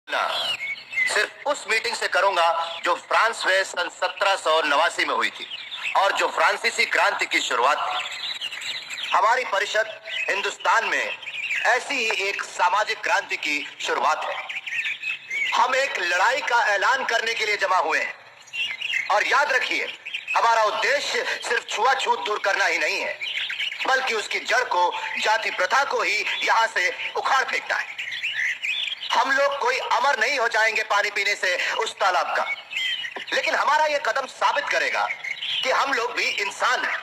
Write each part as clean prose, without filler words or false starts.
ना, सिर्फ उस मीटिंग से करूंगा जो फ्रांस में सन 1789 में हुई थी और जो फ्रांसीसी क्रांति की शुरुआत थी। हमारी परिषद हिंदुस्तान में ऐसी ही एक सामाजिक क्रांति की शुरुआत है। हम एक लड़ाई का ऐलान करने के लिए जमा हुए हैं और याद रखिए, हमारा उद्देश्य सिर्फ छुआछूत दूर करना ही नहीं है, बल्कि उसकी जड़ को, जाति प्रथा को ही यहां से उखाड़ फेंकना है। हम लोग कोई अमर नहीं हो जाएंगे पानी पीने से उस तालाब का, लेकिन हमारा यह कदम साबित करेगा कि हम लोग भी इंसान हैं।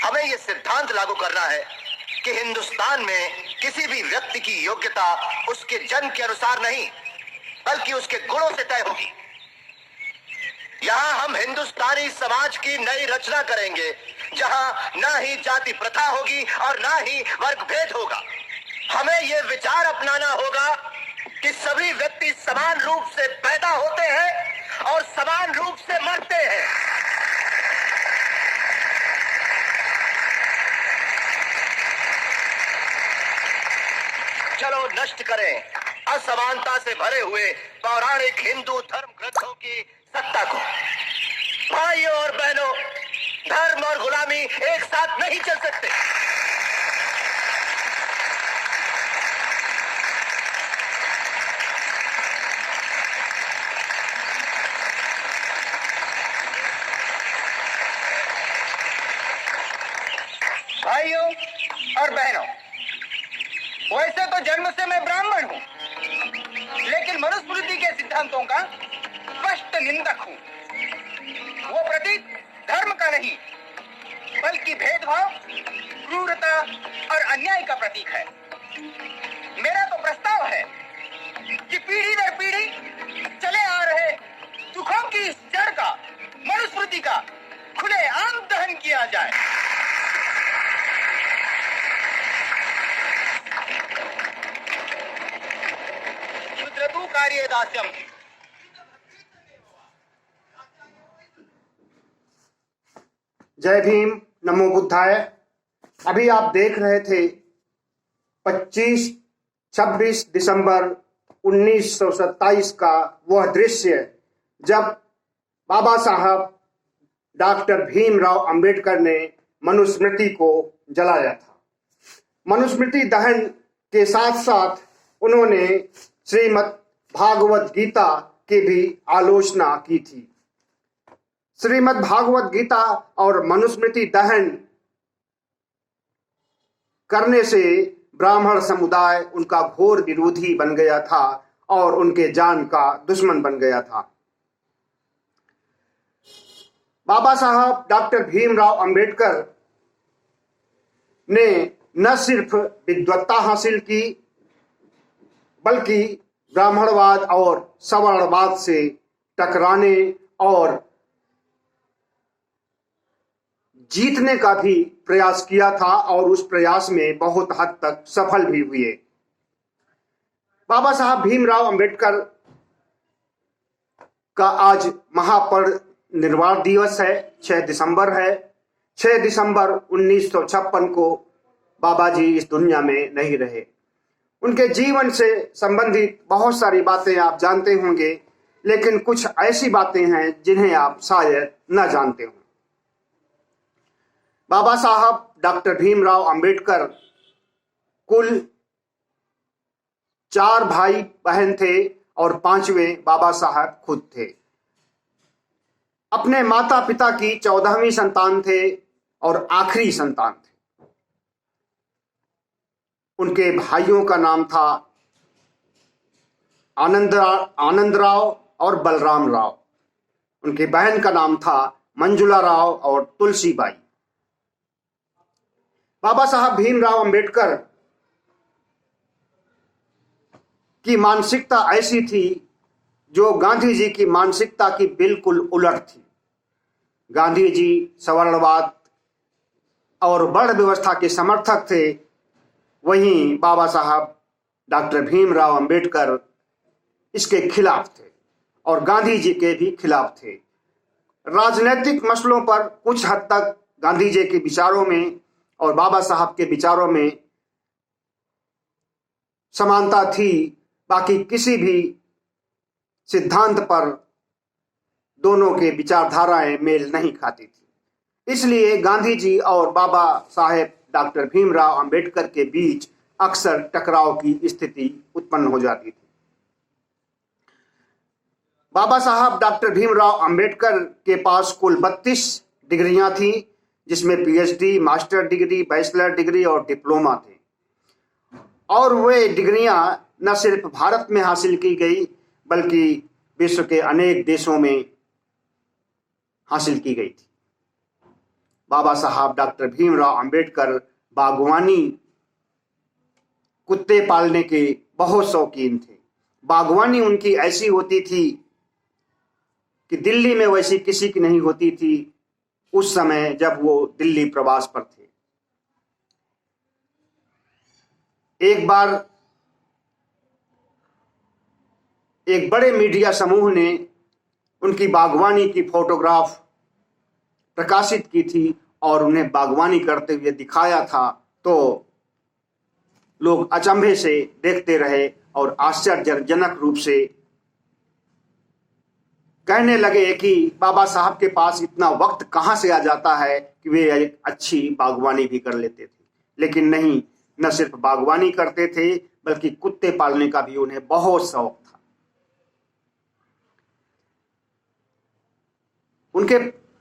हमें यह सिद्धांत लागू करना है कि हिंदुस्तान में किसी भी व्यक्ति की योग्यता उसके जन्म के अनुसार नहीं, बल्कि उसके गुणों से तय होगी। यहां हम हिंदुस्तानी समाज की नई रचना करेंगे, जहां ना ही जाति प्रथा होगी और ना ही वर्ग भेद होगा। हमें यह विचार अपनाना होगा कि सभी व्यक्ति समान रूप से पैदा होते हैं और समान रूप से मरते हैं। चलो नष्ट करें असमानता से भरे हुए पौराणिक हिंदू धर्म ग्रंथों की सत्ता को। भाइयों और बहनों, धर्म और गुलामी एक साथ नहीं चल सकते। भाइयों और बहनों, वैसे तो जन्म से मैं ब्राह्मण हूं, लेकिन मनुस्मृति के सिद्धांतों का स्पष्ट निंदक हूं। वो प्रतीक धर्म का नहीं, बल्कि भेदभाव, क्रूरता और अन्याय का प्रतीक है। मेरा तो प्रस्ताव है कि पीढ़ी दर पीढ़ी चले आ रहे दुखों की इस जड़ का, मनुस्मृति का खुलेआम दहन किया जाए। शुद्रतु कार्ये दास्यम्। जय भीम, नमो बुद्धाय। अभी आप देख रहे थे 25-26 दिसंबर 1927 का वह दृश्य जब बाबा साहब डॉक्टर भीमराव अंबेडकर ने मनुस्मृति को जलाया था। मनुस्मृति दहन के साथ साथ उन्होंने श्रीमद् भागवत गीता की भी आलोचना की थी। श्रीमद् भागवत गीता और मनुस्मृति दहन करने से ब्राह्मण समुदाय उनका घोर विरोधी बन गया था और उनके जान का दुश्मन बन गया था। बाबा साहब डॉक्टर भीमराव अंबेडकर ने न सिर्फ विद्वत्ता हासिल की, बल्कि ब्राह्मणवाद और सवर्णवाद से टकराने और जीतने का भी प्रयास किया था और उस प्रयास में बहुत हद तक सफल भी हुए। बाबा साहब भीमराव अंबेडकर का आज महापरिनिर्वाण दिवस है, 6 दिसंबर है। 6 दिसंबर 1956 को बाबा जी इस दुनिया में नहीं रहे। उनके जीवन से संबंधित बहुत सारी बातें आप जानते होंगे, लेकिन कुछ ऐसी बातें हैं जिन्हें आप शायद न जानते हों। बाबा साहब डॉक्टर भीमराव अंबेडकर कुल 4 भाई बहन थे और 5वें बाबा साहब खुद थे। अपने माता पिता की 14वीं संतान थे और आखिरी संतान थे। उनके भाइयों का नाम था आनंदराव और बलराम राव। उनकी बहन का नाम था मंजुला राव और तुलसीबाई। बाबा साहब भीमराव अंबेडकर की मानसिकता ऐसी थी जो गांधी जी की मानसिकता की बिल्कुल उलट थी। गांधी जी सवर्णवाद और वर्ण व्यवस्था के समर्थक थे, वहीं बाबा साहब डॉक्टर भीमराव अंबेडकर इसके खिलाफ थे और गांधी जी के भी खिलाफ थे। राजनीतिक मसलों पर कुछ हद तक गांधी जी के विचारों में और बाबा साहब के विचारों में समानता थी, बाकी किसी भी सिद्धांत पर दोनों के विचारधाराएं मेल नहीं खाती थी। इसलिए गांधी जी और बाबा साहेब डॉक्टर भीमराव अंबेडकर के बीच अक्सर टकराव की स्थिति उत्पन्न हो जाती थी। बाबा साहब डॉक्टर भीमराव अंबेडकर के पास कुल 32 डिग्रियां थी, जिसमें PhD, master degree, bachelor degree और डिप्लोमा थे। और वे डिग्रियां न सिर्फ भारत में हासिल की गई बल्कि विश्व के अनेक देशों में हासिल की गई थी। बाबा साहब डॉक्टर भीमराव अंबेडकर बागवानी, कुत्ते पालने के बहुत शौकीन थे। बागवानी उनकी ऐसी होती थी कि दिल्ली में वैसी किसी की नहीं होती थी उस समय जब वो दिल्ली प्रवास पर थे। एक बार एक बड़े मीडिया समूह ने उनकी बागवानी की फोटोग्राफ प्रकाशित की थी और उन्हें बागवानी करते हुए दिखाया था, तो लोग अचंभे से देखते रहे और आश्चर्यजनक रूप से कहने लगे कि बाबा साहब के पास इतना वक्त कहाँ से आ जाता है कि वे एक अच्छी बागवानी भी कर लेते थे। लेकिन नहीं, न सिर्फ बागवानी करते थे बल्कि कुत्ते पालने का भी उन्हें बहुत शौक था। उनके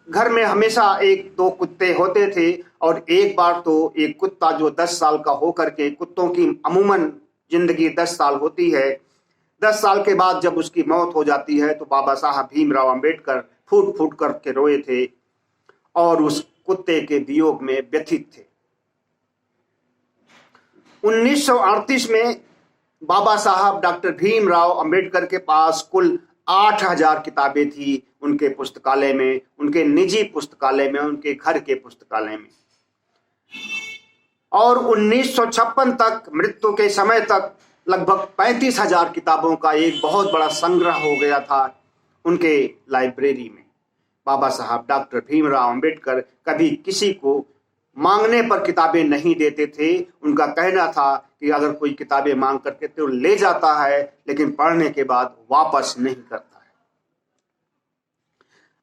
घर में हमेशा 1-2 कुत्ते होते थे और एक बार तो एक कुत्ता जो 10 साल का होकर के, कुत्तों की अमूमन जिंदगी 10 साल होती है, 10 साल के बाद जब उसकी मौत हो जाती है तो बाबा साहब भीमराव अंबेडकर फूट फूट करके रोए थे और उस कुत्ते के वियोग में व्यथित थे। 1938 में बाबा साहब डॉक्टर भीमराव अंबेडकर के पास कुल 8000 किताबें थी उनके पुस्तकालय में, उनके निजी पुस्तकालय में, उनके घर के पुस्तकालय में। और 1956 तक, मृत्यु के समय तक, लगभग 35,000 किताबों का एक बहुत बड़ा संग्रह हो गया था उनके लाइब्रेरी में। बाबा साहब डॉक्टर भीमराव अंबेडकर कभी किसी को मांगने पर किताबें नहीं देते थे। उनका कहना था कि अगर कोई किताबें मांग करके तो ले जाता है, लेकिन पढ़ने के बाद वापस नहीं करता है।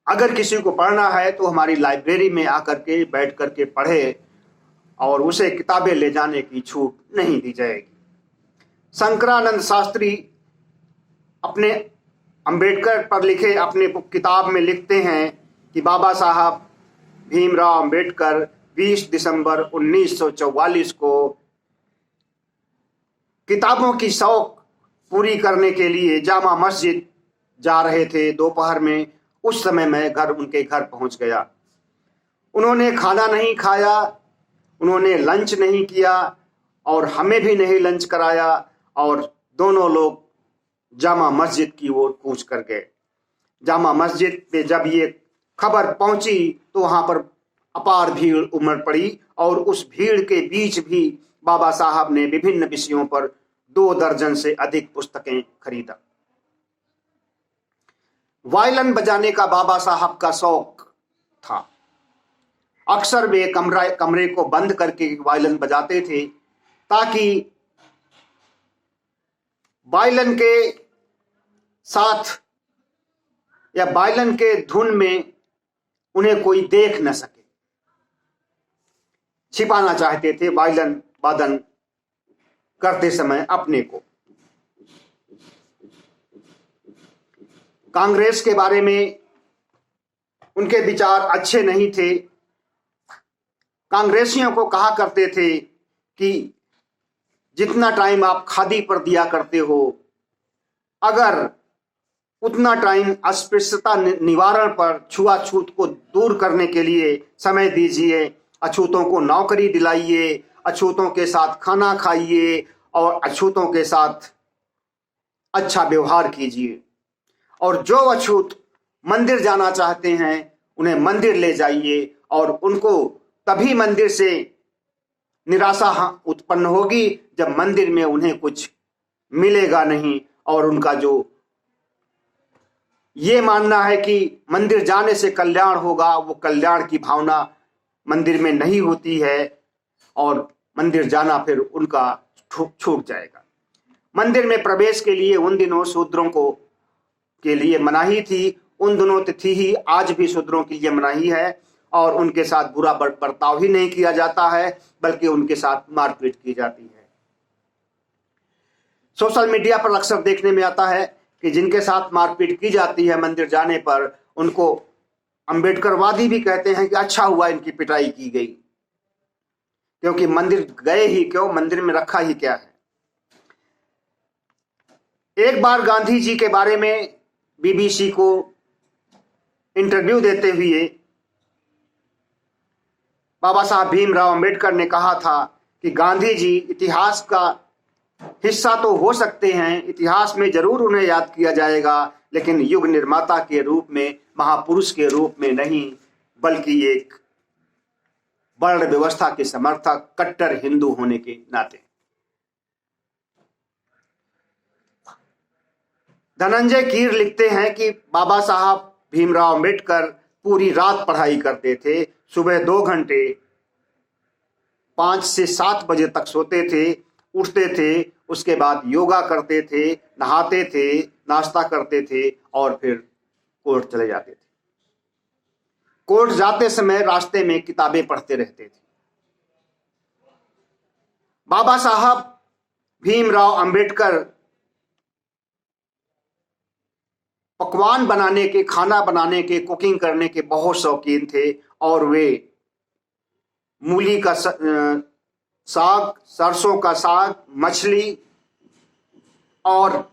अगर किसी को पढ़ना है तो हमारी लाइब्रेरी में आकर के बैठ करके पढ़े और उसे किताबें ले जाने की छूट नहीं दी जाएगी। शंकरानंद शास्त्री अपने अंबेडकर पर लिखे अपने किताब में लिखते हैं कि बाबा साहब भीमराव अंबेडकर 20 दिसंबर 1944 को किताबों की शौक पूरी करने के लिए जामा मस्जिद जा रहे थे दोपहर में। उस समय मैं उनके घर पहुंच गया। उन्होंने खाना नहीं खाया, उन्होंने लंच नहीं किया और हमें भी नहीं लंच कराया और दोनों लोग जामा मस्जिद की ओर कूच कर गए। जामा मस्जिद पे जब ये खबर पहुंची तो वहां पर अपार भीड़ उमड़ पड़ी और उस भीड़ के बीच भी बाबा साहब ने विभिन्न विषयों पर 2 दर्जन से अधिक पुस्तकें खरीदा। वायलिन बजाने का बाबा साहब का शौक था। अक्सर वे कमरे को बंद करके वायलिन बजाते थे ताकि वायलिन के साथ या वायलिन के धुन में उन्हें कोई देख न सके। छिपाना चाहते थे वायलिन वादन करते समय अपने को। कांग्रेस के बारे में उनके विचार अच्छे नहीं थे। कांग्रेसियों को कहा करते थे कि जितना टाइम आप खादी पर दिया करते हो, अगर उतना टाइम अस्पृश्यता निवारण पर, छुआछूत को दूर करने के लिए समय दीजिए। अछूतों को नौकरी दिलाइए, अछूतों के साथ खाना खाइए और अछूतों के साथ अच्छा व्यवहार कीजिए। और जो अछूत मंदिर जाना चाहते हैं उन्हें मंदिर ले जाइए और उनको तभी मंदिर से निराशा उत्पन्न होगी जब मंदिर में उन्हें कुछ मिलेगा नहीं। और उनका जो ये मानना है कि मंदिर जाने से कल्याण होगा, वो कल्याण की भावना मंदिर में नहीं होती है और मंदिर जाना फिर उनका छूट जाएगा। मंदिर में प्रवेश के लिए उन दिनों शूद्रों को के लिए मनाही थी, उन दिनों तो थी ही, आज भी शूद्रों के लिए मनाही है। और उनके साथ बुरा बर्ताव ही नहीं किया जाता है, बल्कि उनके साथ मारपीट की जाती है। सोशल मीडिया पर अक्सर देखने में आता है कि जिनके साथ मारपीट की जाती है मंदिर जाने पर, उनको अंबेडकरवादी भी कहते हैं कि अच्छा हुआ इनकी पिटाई की गई, क्योंकि मंदिर गए ही क्यों, मंदिर में रखा ही क्या है। एक बार गांधी जी के बारे में बीबीसी को इंटरव्यू देते हुए बाबा साहब भीमराव अंबेडकर ने कहा था कि गांधी जी इतिहास का हिस्सा तो हो सकते हैं, इतिहास में जरूर उन्हें याद किया जाएगा, लेकिन युग निर्माता के रूप में, महापुरुष के रूप में नहीं, बल्कि एक वर्ण व्यवस्था के समर्थक, कट्टर हिंदू होने के नाते। धनंजय कीर लिखते हैं कि बाबा साहब भीमराव अंबेडकर पूरी रात पढ़ाई करते थे, सुबह 2 घंटे 5 से 7 बजे तक सोते थे, उठते थे, उसके बाद योगा करते थे, नहाते थे, नाश्ता करते थे और फिर कोर्ट चले जाते थे। कोर्ट जाते समय रास्ते में किताबें पढ़ते रहते थे। बाबा साहब भीमराव अंबेडकर पकवान बनाने के, खाना बनाने के, कुकिंग करने के बहुत शौकीन थे और वे मूली का साग, सरसों का साग, मछली और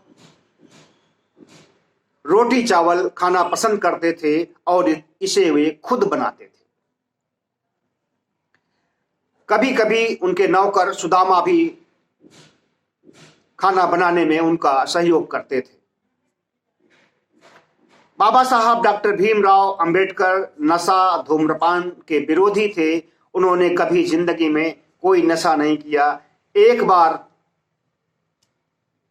रोटी चावल खाना पसंद करते थे और इसे वे खुद बनाते थे। कभी कभी उनके नौकर सुदामा भी खाना बनाने में उनका सहयोग करते थे। बाबा साहब डॉक्टर भीमराव अंबेडकर नशा, धूम्रपान के विरोधी थे। उन्होंने कभी जिंदगी में कोई नशा नहीं किया। एक बार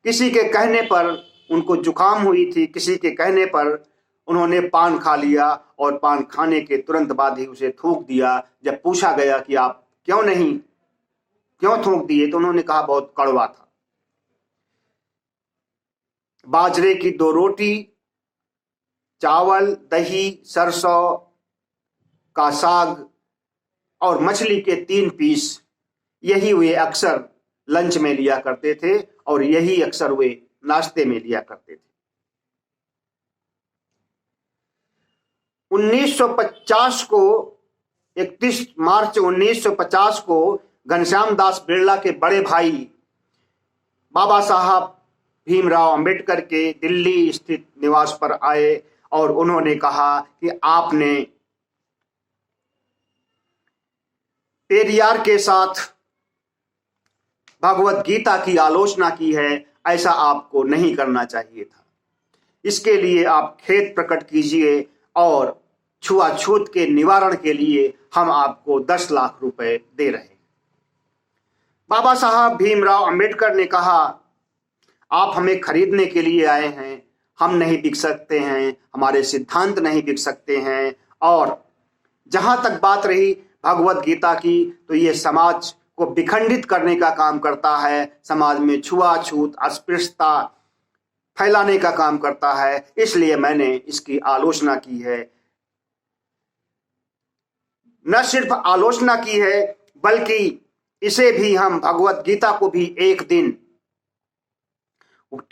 किसी के कहने पर, उनको जुकाम हुई थी, किसी के कहने पर उन्होंने पान खा लिया और पान खाने के तुरंत बाद ही उसे थूक दिया। जब पूछा गया कि आप क्यों थूक दिए, तो उन्होंने कहा बहुत कड़वा था। बाजरे की 2 रोटी, चावल, दही, सरसों का साग और मछली के 3 पीस, यही वे अक्सर लंच में लिया करते थे और यही अक्सर वे नाश्ते में लिया करते थे। 1950 को 31 मार्च 1950 को घनश्याम दास बिरला के बड़े भाई बाबा साहब भीमराव अंबेडकर के दिल्ली स्थित निवास पर आए और उन्होंने कहा कि आपने पेरियार के साथ भगवत गीता की आलोचना की है, ऐसा आपको नहीं करना चाहिए था। इसके लिए आप खेद प्रकट कीजिए और छुआछूत के निवारण के लिए हम आपको 10 लाख रुपए दे रहे हैं। बाबा साहब भीमराव अंबेडकर ने कहा, आप हमें खरीदने के लिए आए हैं, हम नहीं बिक सकते हैं, हमारे सिद्धांत नहीं बिक सकते हैं। और जहां तक बात रही भगवत गीता की, तो ये समाज को विखंडित करने का काम करता है, समाज में छुआछूत, अस्पृश्यता फैलाने का काम करता है, इसलिए मैंने इसकी आलोचना की है। न सिर्फ आलोचना की है, बल्कि इसे भी हम, भगवत गीता को भी एक दिन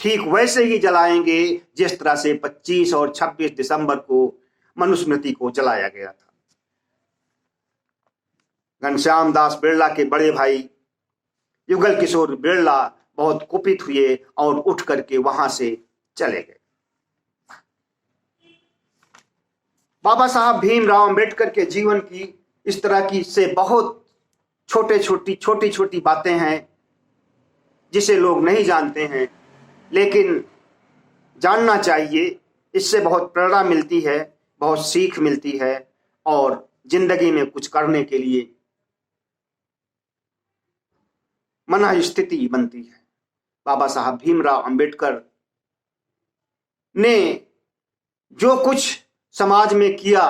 ठीक वैसे ही जलाएंगे जिस तरह से 25 और 26 दिसंबर को मनुस्मृति को जलाया गया था। घनश्याम दास बिरला के बड़े भाई युगल किशोर बिरला बहुत कुपित हुए और उठ करके वहां से चले गए। बाबा साहब भीमराव अंबेडकर के जीवन की इस तरह की से बहुत छोटी छोटी बातें हैं जिसे लोग नहीं जानते हैं, लेकिन जानना चाहिए। इससे बहुत प्रेरणा मिलती है, बहुत सीख मिलती है और जिंदगी में कुछ करने के लिए मन स्थिति बनती है। बाबा साहब भीमराव अंबेडकर ने जो कुछ समाज में किया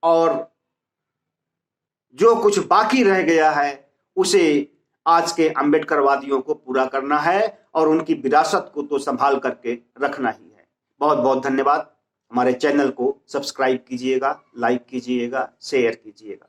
और जो कुछ बाकी रह गया है, उसे आज के अम्बेडकरवादियों को पूरा करना है और उनकी विरासत को तो संभाल करके रखना ही है। बहुत बहुत धन्यवाद। हमारे चैनल को सब्सक्राइब कीजिएगा, लाइक कीजिएगा, शेयर कीजिएगा।